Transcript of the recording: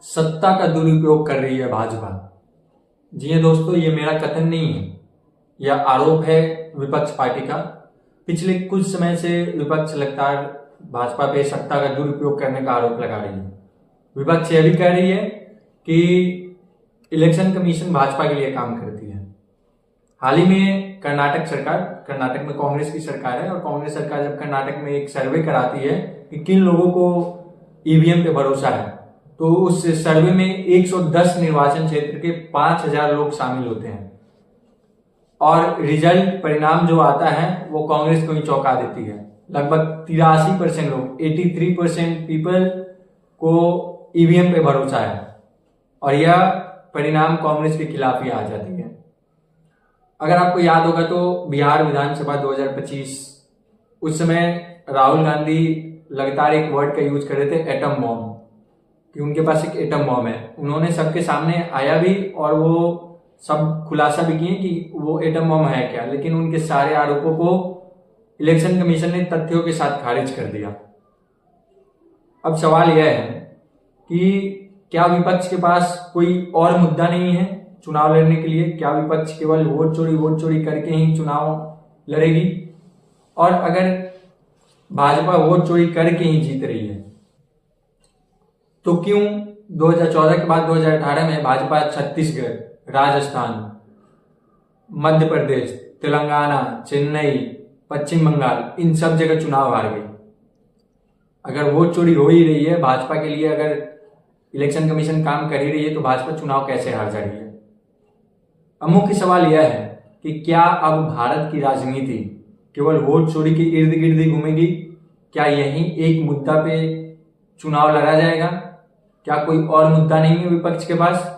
सत्ता का दुरुपयोग कर रही है भाजपा। जी हाँ दोस्तों, ये मेरा कथन नहीं है, यह आरोप है विपक्ष पार्टी का। पिछले कुछ समय से विपक्ष लगातार भाजपा पे सत्ता का दुरुपयोग करने का आरोप लगा रही है। विपक्ष यह भी कह रही है कि इलेक्शन कमीशन भाजपा के लिए काम करती है। हाल ही में कर्नाटक में कांग्रेस की सरकार है, और कांग्रेस सरकार जब कर्नाटक में एक सर्वे कराती है कि किन लोगों को ईवीएम पे भरोसा है, तो उस सर्वे में 110 निर्वाचन क्षेत्र के 5000 लोग शामिल होते हैं, और रिजल्ट परिणाम जो आता है वो कांग्रेस को ही चौंका देती है। लगभग 83% लोग 83% पीपल को ईवीएम पे भरोसा है, और यह परिणाम कांग्रेस के खिलाफ ही आ जाती है। अगर आपको याद होगा तो बिहार विधानसभा 2025, उस समय राहुल गांधी लगातार एक वर्ड का यूज कर रहे थे, एटम बॉम्ब, कि उनके पास एक एटम बॉम्ब है। उन्होंने सबके सामने आया भी, और वो सब खुलासा भी किए कि वो एटम बॉम्ब है क्या, लेकिन उनके सारे आरोपों को इलेक्शन कमीशन ने तथ्यों के साथ खारिज कर दिया। अब सवाल यह है कि क्या विपक्ष के पास कोई और मुद्दा नहीं है चुनाव लड़ने के लिए? क्या विपक्ष केवल वोट चोरी करके ही चुनाव लड़ेगी? और अगर भाजपा वोट चोरी करके ही जीत रही है, तो क्यों 2014 के बाद 2018 में भाजपा छत्तीसगढ़, राजस्थान, मध्य प्रदेश, तेलंगाना, चेन्नई, पश्चिम बंगाल, इन सब जगह चुनाव हार गई? अगर वोट चोरी हो ही रही है भाजपा के लिए, अगर इलेक्शन कमीशन काम कर ही रही है, तो भाजपा चुनाव कैसे हार जा रही है? अब मुख्य सवाल यह है कि क्या अब भारत की राजनीति केवल वोट चोरी के इर्द गिर्द ही घूमेगी? क्या यही एक मुद्दा पे चुनाव लड़ा जाएगा? क्या कोई और मुद्दा नहीं है विपक्ष के पास?